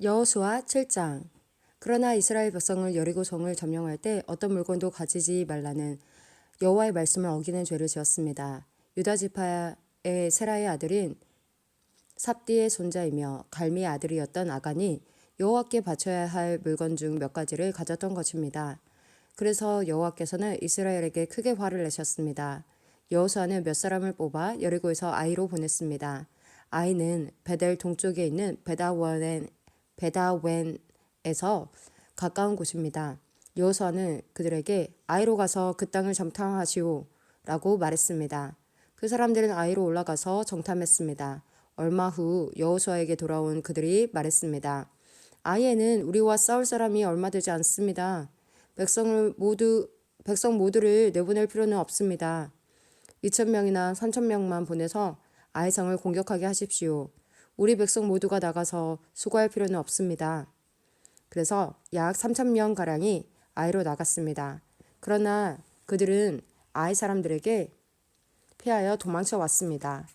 여호수아 7장. 그러나 이스라엘 백성을 여리고 성을 점령할 때 어떤 물건도 가지지 말라는 여호와의 말씀을 어기는 죄를 지었습니다. 유다 지파의 세라의 아들인 삽디의 손자이며 갈미의 아들이었던 아간이 여호와께 바쳐야 할 물건 중 몇 가지를 가졌던 것입니다. 그래서 여호와께서는 이스라엘에게 크게 화를 내셨습니다. 여호수아는 몇 사람을 뽑아 여리고에서 아이로 보냈습니다. 아이는 베델 동쪽에 있는 베다웬에서 가까운 곳입니다. 여호수아는 그들에게 아이로 가서 그 땅을 정탐하시오 라고 말했습니다. 그 사람들은 아이로 올라가서 정탐했습니다. 얼마 후 여호수아에게 돌아온 그들이 말했습니다. 아이에는 우리와 싸울 사람이 얼마 되지 않습니다. 백성 모두를 내보낼 필요는 없습니다. 2,000명이나 3,000명만 보내서 아이 성을 공격하게 하십시오. 우리 백성 모두가 나가서 수고할 필요는 없습니다. 그래서 약 3,000명 가량이 아이로 나갔습니다. 그러나 그들은 아이 사람들에게 피하여 도망쳐 왔습니다.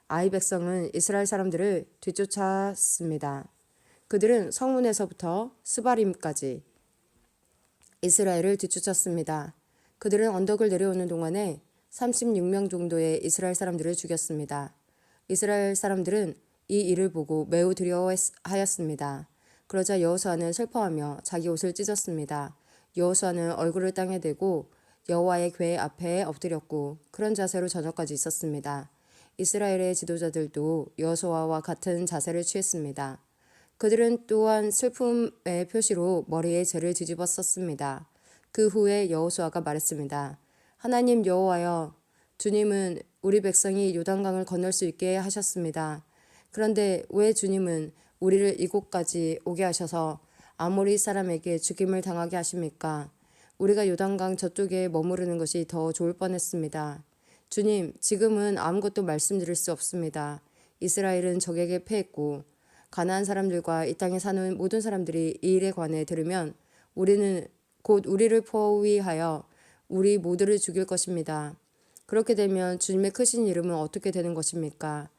아이 백성은 이스라엘 사람들을 뒤쫓았습니다. 그들은 성문에서부터 스바림까지 이스라엘을 뒤쫓았습니다. 그들은 언덕을 내려오는 동안에 36명 정도의 이스라엘 사람들을 죽였습니다. 이스라엘 사람들은 이 일을 보고 매우 두려워하였습니다. 그러자 여호수아는 슬퍼하며 자기 옷을 찢었습니다. 여호수아는 얼굴을 땅에 대고 여호와의 궤 앞에 엎드렸고 그런 자세로 저녁까지 있었습니다. 이스라엘의 지도자들도 여호수아와 같은 자세를 취했습니다. 그들은 또한 슬픔의 표시로 머리에 재를 뒤집어 썼습니다. 그 후에 여호수아가 말했습니다. 하나님 여호와여, 주님은 우리 백성이 요단강을 건널 수 있게 하셨습니다. 그런데 왜 주님은 우리를 이곳까지 오게 하셔서 아모리 사람에게 죽임을 당하게 하십니까? 우리가 요단강 저쪽에 머무르는 것이 더 좋을 뻔했습니다. 주님, 지금은 아무것도 말씀드릴 수 없습니다. 이스라엘은 적에게 패했고 가나안 사람들과 이 땅에 사는 모든 사람들이 이 일에 관해 들으면 우리는 곧 우리를 포위하여 우리 모두를 죽일 것입니다. 그렇게 되면 주님의 크신 이름은 어떻게 되는 것입니까?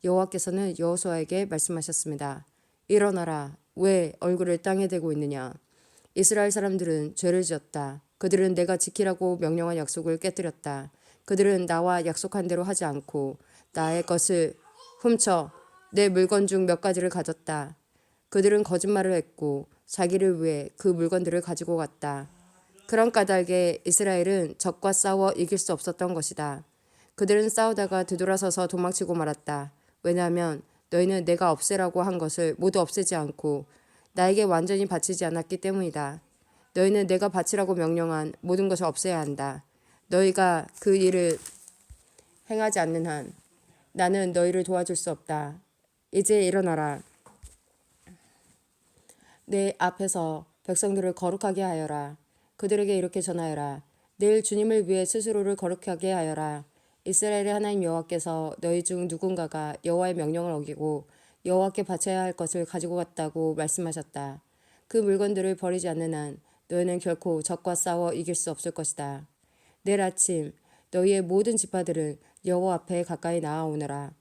여호와께서는 여호수아에게 말씀하셨습니다. 일어나라. 왜 얼굴을 땅에 대고 있느냐? 이스라엘 사람들은 죄를 지었다. 그들은 내가 지키라고 명령한 약속을 깨뜨렸다. 그들은 나와 약속한 대로 하지 않고 나의 것을 훔쳐 내 물건 중 몇 가지를 가졌다. 그들은 거짓말을 했고 자기를 위해 그 물건들을 가지고 갔다. 그런 까닭에 이스라엘은 적과 싸워 이길 수 없었던 것이다. 그들은 싸우다가 뒤돌아서서 도망치고 말았다. 왜냐하면 너희는 내가 없애라고 한 것을 모두 없애지 않고 나에게 완전히 바치지 않았기 때문이다. 너희는 내가 바치라고 명령한 모든 것을 없애야 한다. 너희가 그 일을 행하지 않는 한 나는 너희를 도와줄 수 없다. 이제 일어나라. 내 앞에서 백성들을 거룩하게 하여라. 그들에게 이렇게 전하여라. 내일 주님을 위해 스스로를 거룩하게 하여라. 이스라엘의 하나님 여호와께서 너희 중 누군가가 여호와의 명령을 어기고 여호와께 바쳐야 할 것을 가지고 갔다고 말씀하셨다. 그 물건들을 버리지 않는 한 너희는 결코 적과 싸워 이길 수 없을 것이다. 내일 아침 너희의 모든 지파들은 여호와 앞에 가까이 나아오너라.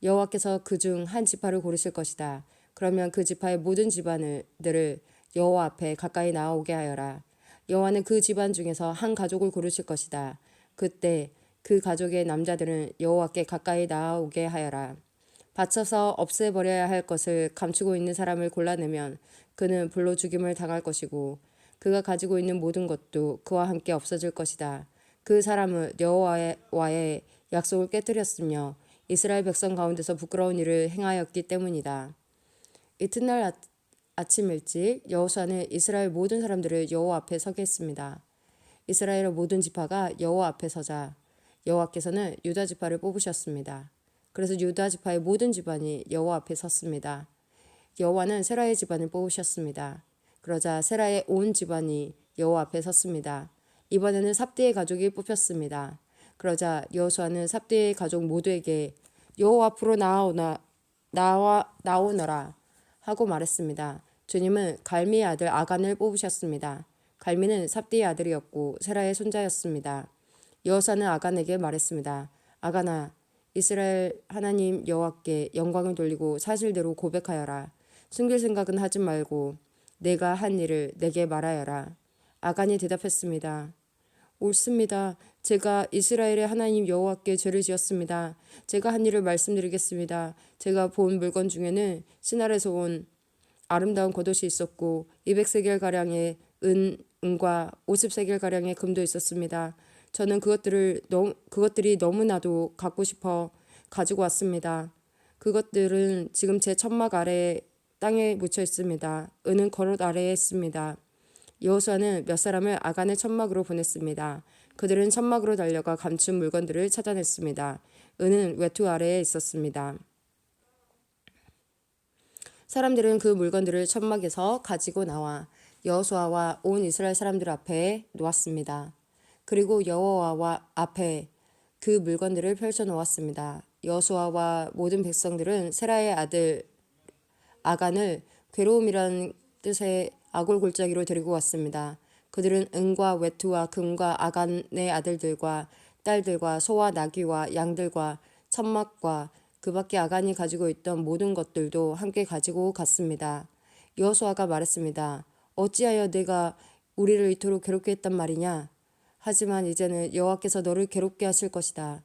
여호와께서 그 중 한 지파를 고르실 것이다. 그러면 그 지파의 모든 집안들을 여호와 앞에 가까이 나아오게 하여라. 여호와는 그 집안 중에서 한 가족을 고르실 것이다. 그때 그 가족의 남자들은 여호와께 가까이 나아오게 하여라. 바쳐서 없애버려야 할 것을 감추고 있는 사람을 골라내면 그는 불로 죽임을 당할 것이고 그가 가지고 있는 모든 것도 그와 함께 없어질 것이다. 그 사람은 여호와와의 약속을 깨뜨렸으며 이스라엘 백성 가운데서 부끄러운 일을 행하였기 때문이다. 이튿날 아침 일찍 여호수아는 이스라엘 모든 사람들을 여호와 앞에 서게 했습니다. 이스라엘의 모든 지파가 여호와 앞에 서자 여호와께서는 유다 지파를 뽑으셨습니다. 그래서 유다 지파의 모든 집안이 여호와 앞에 섰습니다. 여호와는 세라의 집안을 뽑으셨습니다. 그러자 세라의 온 집안이 여호와 앞에 섰습니다. 이번에는 삽디의 가족이 뽑혔습니다. 그러자 여호수아는 삽디의 가족 모두에게 여호와 앞으로 나오너라 하고 말했습니다. 주님은 갈미의 아들 아간을 뽑으셨습니다. 갈미는 삽디의 아들이었고 세라의 손자였습니다. 여호수아는 아간에게 말했습니다. 아간아, 이스라엘 하나님 여호와께 영광을 돌리고 사실대로 고백하여라. 숨길 생각은 하지 말고 내가 한 일을 내게 말하여라. 아간이 대답했습니다. 옳습니다. 제가 이스라엘의 하나님 여호와께 죄를 지었습니다. 제가 한 일을 말씀드리겠습니다. 제가 본 물건 중에는 신할에서 온 아름다운 겉옷이 있었고 200세겔가량의 은과 50세겔가량의 금도 있었습니다. 저는 그것들이 너무나도 갖고 싶어 가지고 왔습니다. 그것들은 지금 제 천막 아래에 땅에 묻혀 있습니다. 은은 거롯 아래에 있습니다. 여호수아는 몇 사람을 아간의 천막으로 보냈습니다. 그들은 천막으로 달려가 감춘 물건들을 찾아냈습니다. 은은 외투 아래에 있었습니다. 사람들은 그 물건들을 천막에서 가지고 나와 여호수아와 온 이스라엘 사람들 앞에 놓았습니다. 그리고 여호와 앞에 그 물건들을 펼쳐 놓았습니다. 여호수아와 모든 백성들은 세라의 아들 아간을 괴로움이라는 뜻의 아골 골짜기로 데리고 왔습니다. 그들은 은과 외투와 금과 아간의 아들들과 딸들과 소와 나귀와 양들과 천막과 그 밖에 아간이 가지고 있던 모든 것들도 함께 가지고 갔습니다. 여호수아가 말했습니다. 어찌하여 내가 우리를 이토록 괴롭게 했단 말이냐? 하지만 이제는 여호와께서 너를 괴롭게 하실 것이다.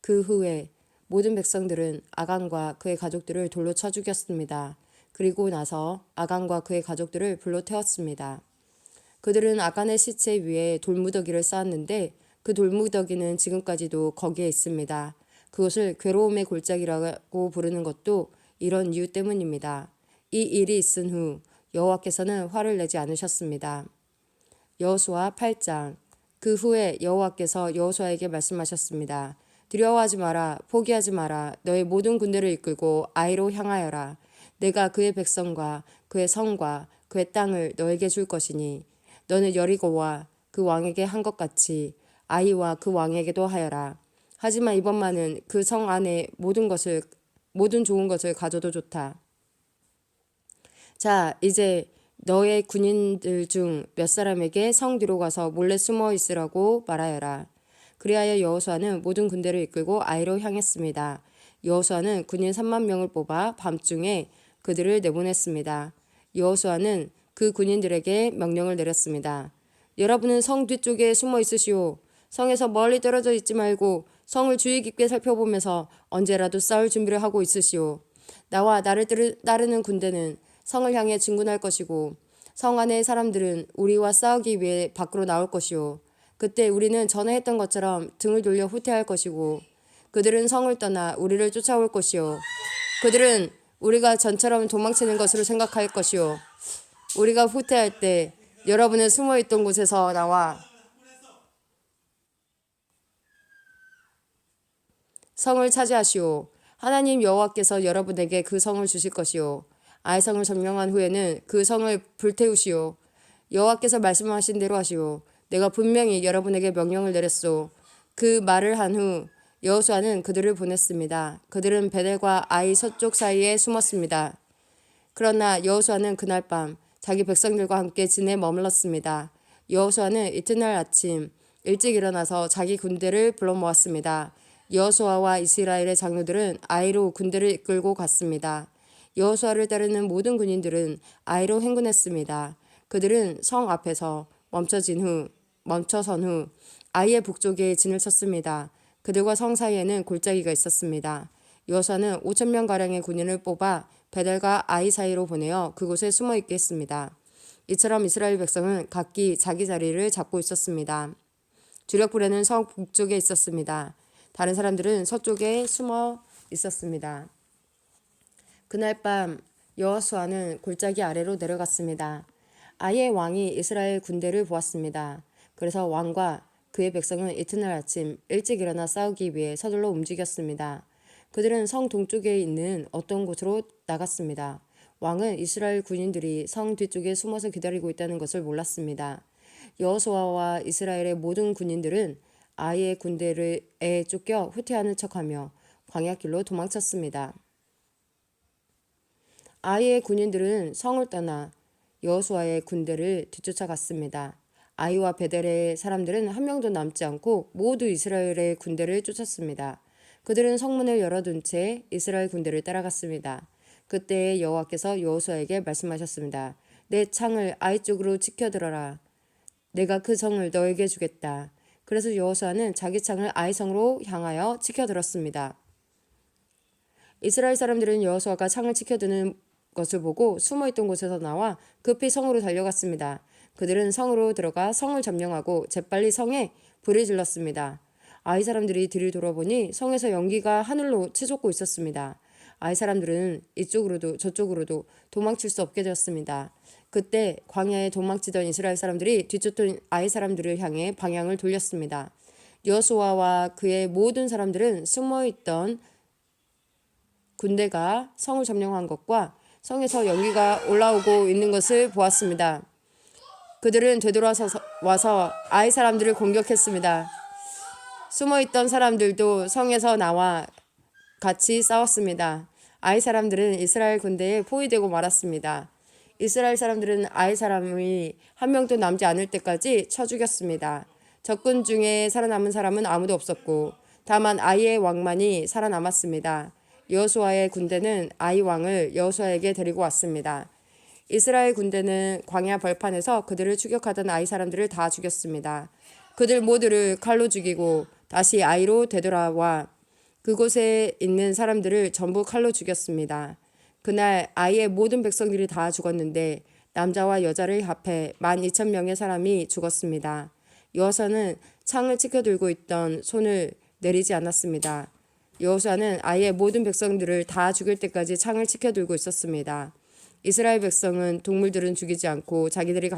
그 후에 모든 백성들은 아간과 그의 가족들을 돌로 쳐 죽였습니다. 그리고 나서 아간과 그의 가족들을 불로 태웠습니다. 그들은 아간의 시체 위에 돌무더기를 쌓았는데 그 돌무더기는 지금까지도 거기에 있습니다. 그것을 괴로움의 골짜기라고 부르는 것도 이런 이유 때문입니다. 이 일이 있은 후 여호와께서는 화를 내지 않으셨습니다. 여호수아 8장. 그 후에 여호와께서 여호수아에게 말씀하셨습니다. 두려워하지 마라. 포기하지 마라. 너의 모든 군대를 이끌고 아이로 향하여라. 내가 그의 백성과 그의 성과 그의 땅을 너에게 줄 것이니 너는 여리고와 그 왕에게 한 것 같이 아이와 그 왕에게도 하여라. 하지만 이번만은 그 성 안에 모든 좋은 것을 가져도 좋다. 자, 이제 너의 군인들 중 몇 사람에게 성 뒤로 가서 몰래 숨어 있으라고 말하여라. 그리하여 여호수아는 모든 군대를 이끌고 아이로 향했습니다. 여호수아는 군인 3만 명을 뽑아 밤중에 그들을 내보냈습니다. 여호수아는 그 군인들에게 명령을 내렸습니다. 여러분은 성 뒤쪽에 숨어 있으시오. 성에서 멀리 떨어져 있지 말고 성을 주의 깊게 살펴보면서 언제라도 싸울 준비를 하고 있으시오. 나와 나를 따르는 군대는 성을 향해 진군할 것이고 성 안의 사람들은 우리와 싸우기 위해 밖으로 나올 것이오. 그때 우리는 전에 했던 것처럼 등을 돌려 후퇴할 것이고 그들은 성을 떠나 우리를 쫓아올 것이오. 그들은 우리가 전처럼 도망치는 것으로 생각할 것이오. 우리가 후퇴할 때 여러분은 숨어있던 곳에서 나와 성을 차지하시오. 하나님 여호와께서 여러분에게 그 성을 주실 것이오. 아이 성을 점령한 후에는 그 성을 불태우시오. 여호와께서 말씀하신 대로 하시오. 내가 분명히 여러분에게 명령을 내렸소. 그 말을 한 후 여호수아는 그들을 보냈습니다. 그들은 베델과 아이 서쪽 사이에 숨었습니다. 그러나 여호수아는 그날 밤 자기 백성들과 함께 진에 머물렀습니다. 여호수아는 이튿날 아침 일찍 일어나서 자기 군대를 불러 모았습니다. 여호수아와 이스라엘의 장로들은 아이로 군대를 이끌고 갔습니다. 여호수아를 따르는 모든 군인들은 아이로 행군했습니다. 그들은 성 앞에서 멈춰선 후 아이의 북쪽에 진을 쳤습니다. 그들과 성 사이에는 골짜기가 있었습니다. 여호수아는 5,000명 가량의 군인을 뽑아 베델과 아이 사이로 보내어 그곳에 숨어 있게 했습니다. 이처럼 이스라엘 백성은 각기 자기 자리를 잡고 있었습니다. 주력 부대는 성 북쪽에 있었습니다. 다른 사람들은 서쪽에 숨어 있었습니다. 그날 밤 여호수아는 골짜기 아래로 내려갔습니다. 아이의 왕이 이스라엘 군대를 보았습니다. 그래서 왕과 그의 백성은 이튿날 아침 일찍 일어나 싸우기 위해 서둘러 움직였습니다. 그들은 성 동쪽에 있는 어떤 곳으로 나갔습니다. 왕은 이스라엘 군인들이 성 뒤쪽에 숨어서 기다리고 있다는 것을 몰랐습니다. 여호수아와 이스라엘의 모든 군인들은 아이의 군대에 쫓겨 후퇴하는 척하며 광야길로 도망쳤습니다. 아이의 군인들은 성을 떠나 여호수아의 군대를 뒤쫓아갔습니다. 아이와 베델의 사람들은 한 명도 남지 않고 모두 이스라엘의 군대를 쫓았습니다. 그들은 성문을 열어둔 채 이스라엘 군대를 따라갔습니다. 그때 여호와께서 여호수아에게 말씀하셨습니다. 내 창을 아이 쪽으로 치켜들어라. 내가 그 성을 너에게 주겠다. 그래서 여호수아는 자기 창을 아이 성으로 향하여 치켜들었습니다. 이스라엘 사람들은 여호수아가 창을 치켜드는 것을 보고 숨어있던 곳에서 나와 급히 성으로 달려갔습니다. 그들은 성으로 들어가 성을 점령하고 재빨리 성에 불을 질렀습니다. 아이 사람들이 뒤를 돌아보니 성에서 연기가 하늘로 치솟고 있었습니다. 아이 사람들은 이쪽으로도 저쪽으로도 도망칠 수 없게 되었습니다. 그때 광야에 도망치던 이스라엘 사람들이 뒤쫓던 아이 사람들을 향해 방향을 돌렸습니다. 여호수아와 그의 모든 사람들은 숨어있던 군대가 성을 점령한 것과 성에서 연기가 올라오고 있는 것을 보았습니다. 그들은 되돌아서 와서 아이 사람들을 공격했습니다. 숨어있던 사람들도 성에서 나와 같이 싸웠습니다. 아이 사람들은 이스라엘 군대에 포위되고 말았습니다. 이스라엘 사람들은 아이 사람이 한 명도 남지 않을 때까지 쳐 죽였습니다. 적군 중에 살아남은 사람은 아무도 없었고 다만 아이의 왕만이 살아남았습니다. 여호수아의 군대는 아이 왕을 여호수아에게 데리고 왔습니다. 이스라엘 군대는 광야 벌판에서 그들을 추격하던 아이 사람들을 다 죽였습니다. 그들 모두를 칼로 죽이고 다시 아이로 되돌아와 그곳에 있는 사람들을 전부 칼로 죽였습니다. 그날 아이의 모든 백성들이 다 죽었는데 남자와 여자를 합해 12,000명의 사람이 죽었습니다. 여호수아는 창을 치켜들고 있던 손을 내리지 않았습니다. 여호수아는 아이의 모든 백성들을 다 죽일 때까지 창을 치켜들고 있었습니다. 이스라엘 백성은 동물들은 죽이지 않고 자기들이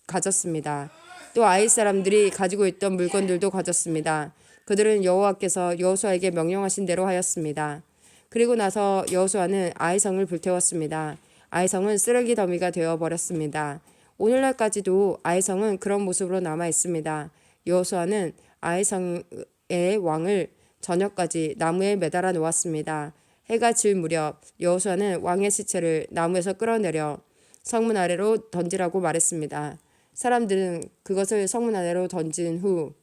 가졌습니다. 또 아이 사람들이 가지고 있던 물건들도 가졌습니다. 그들은 여호와께서 여호수아에게 명령하신 대로 하였습니다. 그리고 나서 여호수아는 아이성을 불태웠습니다. 아이성은 쓰레기 더미가 되어버렸습니다. 오늘날까지도 아이성은 그런 모습으로 남아 있습니다. 여호수아는 아이성의 왕을 저녁까지 나무에 매달아 놓았습니다. 해가 질 무렵 여호수아는 왕의 시체를 나무에서 끌어내려 성문 아래로 던지라고 말했습니다. 사람들은 그것을 성문 아래로 던진 후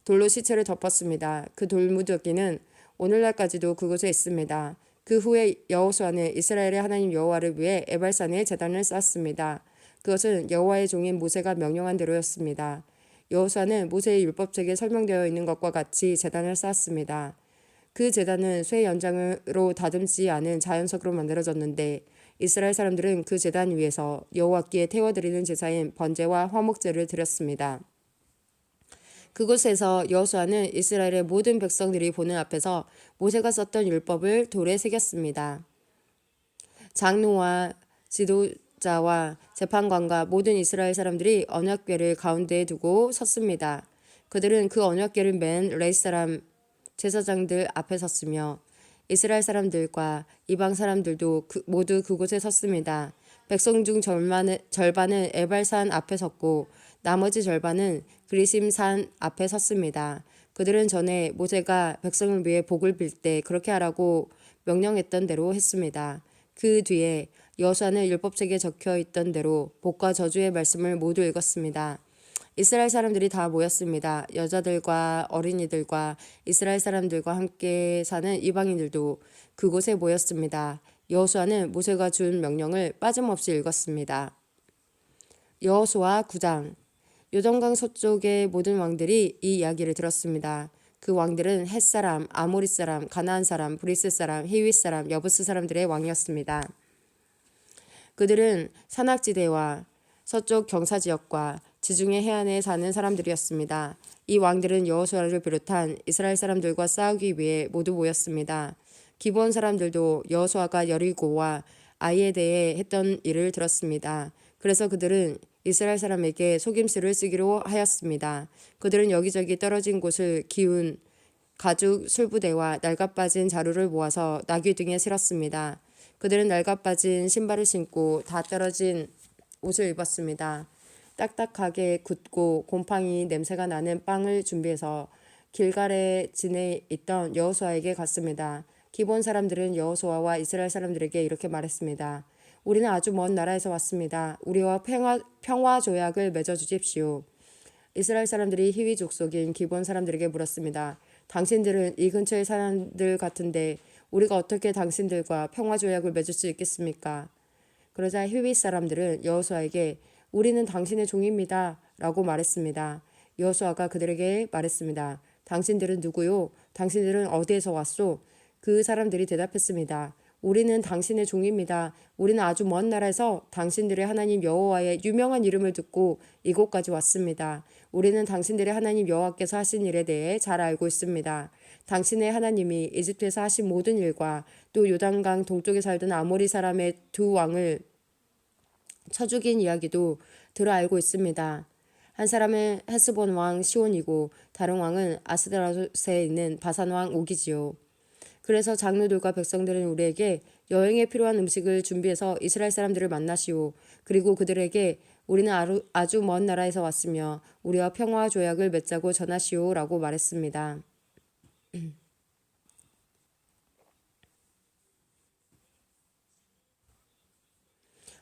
돌로 시체를 덮었습니다. 그 돌무더기는 오늘날까지도 그곳에 있습니다. 그 후에 여호수아는 이스라엘의 하나님 여호와를 위해 에발산에 제단을 쌓았습니다. 그것은 여호와의 종인 모세가 명령한 대로였습니다. 여호수아는 모세의 율법책에 설명되어 있는 것과 같이 제단을 쌓았습니다. 그 제단은 쇠 연장으로 다듬지 않은 자연석으로 만들어졌는데 이스라엘 사람들은 그 제단 위에서 여호와께 태워드리는 제사인 번제와 화목제를 드렸습니다. 그곳에서 여호수아는 이스라엘의 모든 백성들이 보는 앞에서 모세가 썼던 율법을 돌에 새겼습니다. 장로와 지도자와 재판관과 모든 이스라엘 사람들이 언약궤를 가운데에 두고 섰습니다. 그들은 그 언약궤를 맨 레위 사람 제사장들 앞에 섰으며 이스라엘 사람들과 이방 사람들도 모두 그곳에 섰습니다. 백성 중 절반은 에발산 앞에 섰고 나머지 절반은 그리심산 앞에 섰습니다. 그들은 전에 모세가 백성을 위해 복을 빌 때 그렇게 하라고 명령했던 대로 했습니다. 그 뒤에 여호수아는 율법책에 적혀 있던 대로 복과 저주의 말씀을 모두 읽었습니다. 이스라엘 사람들이 다 모였습니다. 여자들과 어린이들과 이스라엘 사람들과 함께 사는 이방인들도 그곳에 모였습니다. 여호수아는 모세가 준 명령을 빠짐없이 읽었습니다. 여호수아 9장. 요단강 서쪽의 모든 왕들이 이 이야기를 들었습니다. 그 왕들은 헷 사람, 아모리 사람, 가나안 사람, 브리스 사람, 히윗 사람, 여부스 사람들의 왕이었습니다. 그들은 산악지대와 서쪽 경사지역과 지중해 해안에 사는 사람들이었습니다. 이 왕들은 여호수아를 비롯한 이스라엘 사람들과 싸우기 위해 모두 모였습니다. 기브온 사람들도 여호수아가 여리고와 아이에 대해 했던 일을 들었습니다. 그래서 그들은 이스라엘 사람에게 속임수를 쓰기로 하였습니다. 그들은 여기저기 떨어진 곳을 기운 가죽 술부대와 낡아빠진 자루를 모아서 나귀 등에 실었습니다. 그들은 낡아빠진 신발을 신고 다 떨어진 옷을 입었습니다. 딱딱하게 굳고 곰팡이 냄새가 나는 빵을 준비해서 길갈에 지내 있던 여호수아에게 갔습니다. 기브온 사람들은 여호수아와 이스라엘 사람들에게 이렇게 말했습니다. 우리는 아주 먼 나라에서 왔습니다. 우리와 평화 조약을 맺어 주십시오. 이스라엘 사람들이 히위 족속인 기브온 사람들에게 물었습니다. 당신들은 이 근처의 사람들 같은데 우리가 어떻게 당신들과 평화 조약을 맺을 수 있겠습니까? 그러자 히윗 사람들은 여호수아에게 우리는 당신의 종입니다 라고 말했습니다. 여호수아가 그들에게 말했습니다. 당신들은 누구요? 당신들은 어디에서 왔소? 그 사람들이 대답했습니다. 우리는 당신의 종입니다. 우리는 아주 먼 나라에서 당신들의 하나님 여호와의 유명한 이름을 듣고 이곳까지 왔습니다. 우리는 당신들의 하나님 여호와께서 하신 일에 대해 잘 알고 있습니다. 당신의 하나님이 이집트에서 하신 모든 일과 또 요단강 동쪽에 살던 아모리 사람의 두 왕을 쳐 죽인 이야기도 들어 알고 있습니다. 한 사람은 헤스본 왕 시온이고 다른 왕은 아스드라롯에 있는 바산 왕 옥이지요. 그래서 장로들과 백성들은 우리에게 여행에 필요한 음식을 준비해서 이스라엘 사람들을 만나시오. 그리고 그들에게 우리는 아주 먼 나라에서 왔으며 우리와 평화 조약을 맺자고 전하시오 라고 말했습니다.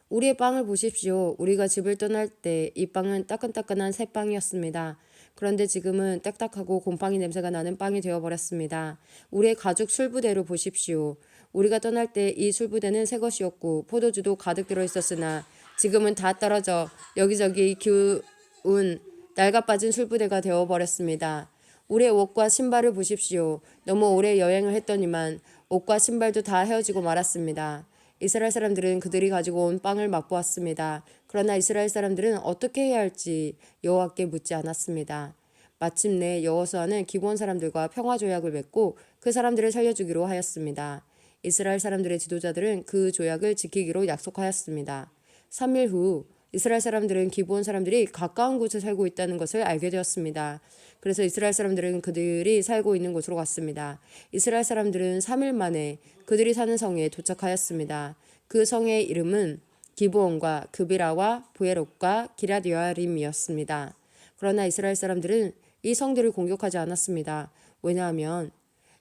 우리의 빵을 보십시오. 우리가 집을 떠날 때 이 빵은 따끈따끈한 새 빵이었습니다. 그런데 지금은 딱딱하고 곰팡이 냄새가 나는 빵이 되어버렸습니다. 우리의 가죽 술부대를 보십시오. 우리가 떠날 때 이 술부대는 새 것이었고 포도주도 가득 들어있었으나 지금은 다 떨어져 여기저기 기운 낡아빠진 술부대가 되어버렸습니다. 우리의 옷과 신발을 보십시오. 너무 오래 여행을 했더니만 옷과 신발도 다 헤어지고 말았습니다. 이스라엘 사람들은 그들이 가지고 온 빵을 맛보았습니다. 그러나 이스라엘 사람들은 어떻게 해야 할지 여호와께 묻지 않았습니다. 마침내 여호수아는 기브온 사람들과 평화 조약을 맺고 그 사람들을 살려주기로 하였습니다. 이스라엘 사람들의 지도자들은 그 조약을 지키기로 약속하였습니다. 3일 후 이스라엘 사람들은 기브온 사람들이 가까운 곳에 살고 있다는 것을 알게 되었습니다. 그래서 이스라엘 사람들은 그들이 살고 있는 곳으로 갔습니다. 이스라엘 사람들은 3일 만에 그들이 사는 성에 도착하였습니다. 그 성의 이름은 기브온과 그비라와 부에롯과 기럇여아림이었습니다. 그러나 이스라엘 사람들은 이 성들을 공격하지 않았습니다. 왜냐하면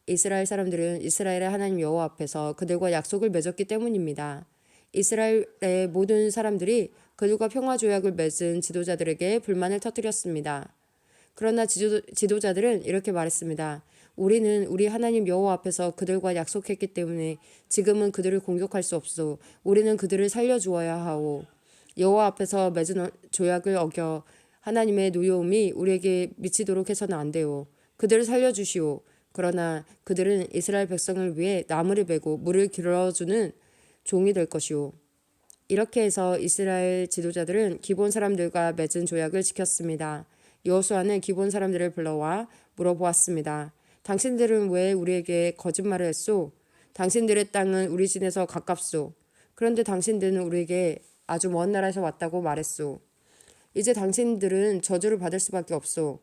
이스라엘 사람들은 이스라엘의 하나님 여호와 앞에서 그들과 약속을 맺었기 때문입니다. 이스라엘의 모든 사람들이 그들과 평화 조약을 맺은 지도자들에게 불만을 터뜨렸습니다. 그러나 지도자들은 이렇게 말했습니다. 우리는 우리 하나님 여호와 앞에서 그들과 약속했기 때문에 지금은 그들을 공격할 수 없소. 우리는 그들을 살려주어야 하오. 여호와 앞에서 맺은 조약을 어겨 하나님의 노여움이 우리에게 미치도록 해서는 안 돼요. 그들을 살려주시오. 그러나 그들은 이스라엘 백성을 위해 나무를 베고 물을 길어주는 종이 될 것이오. 이렇게 해서 이스라엘 지도자들은 기브온 사람들과 맺은 조약을 지켰습니다. 여호수아는 기브온 사람들을 불러와 물어보았습니다. 당신들은 왜 우리에게 거짓말을 했소? 당신들의 땅은 우리 진에서 가깝소. 그런데 당신들은 우리에게 아주 먼 나라에서 왔다고 말했소. 이제 당신들은 저주를 받을 수밖에 없소.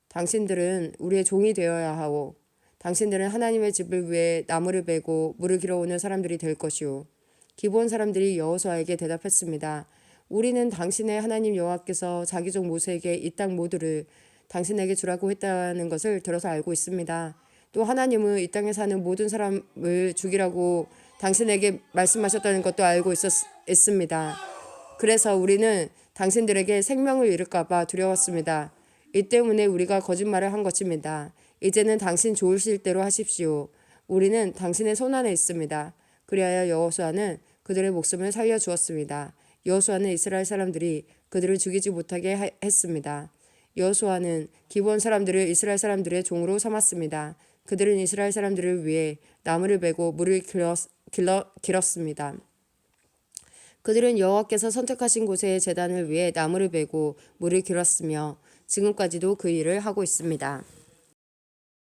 당신들은 우리의 종이 되어야 하오. 당신들은 하나님의 집을 위해 나무를 베고 물을 길어오는 사람들이 될 것이오. 기브온 사람들이 여호수아에게 대답했습니다. 우리는 당신의 하나님 여호와께서 자기 종 모세에게 이 땅 모두를 당신에게 주라고 했다는 것을 들어서 알고 있습니다. 또 하나님은 이 땅에 사는 모든 사람을 죽이라고 당신에게 말씀하셨다는 것도 알고 있습니다. 그래서 우리는 당신들에게 생명을 잃을까 봐 두려웠습니다. 이 때문에 우리가 거짓말을 한 것입니다. 이제는 당신 좋으실 대로 하십시오. 우리는 당신의 손안에 있습니다. 그리하여 여호수아는 그들의 목숨을 살려주었습니다. 여호수아는 이스라엘 사람들이 그들을 죽이지 못하게 했습니다. 여호수아는 기브온 사람들을 이스라엘 사람들의 종으로 삼았습니다. 그들은 이스라엘 사람들을 위해 나무를 베고 물을 길었습니다. 그들은 여호와께서 선택하신 곳에 제단을 위해 나무를 베고 물을 길었으며 지금까지도 그 일을 하고 있습니다.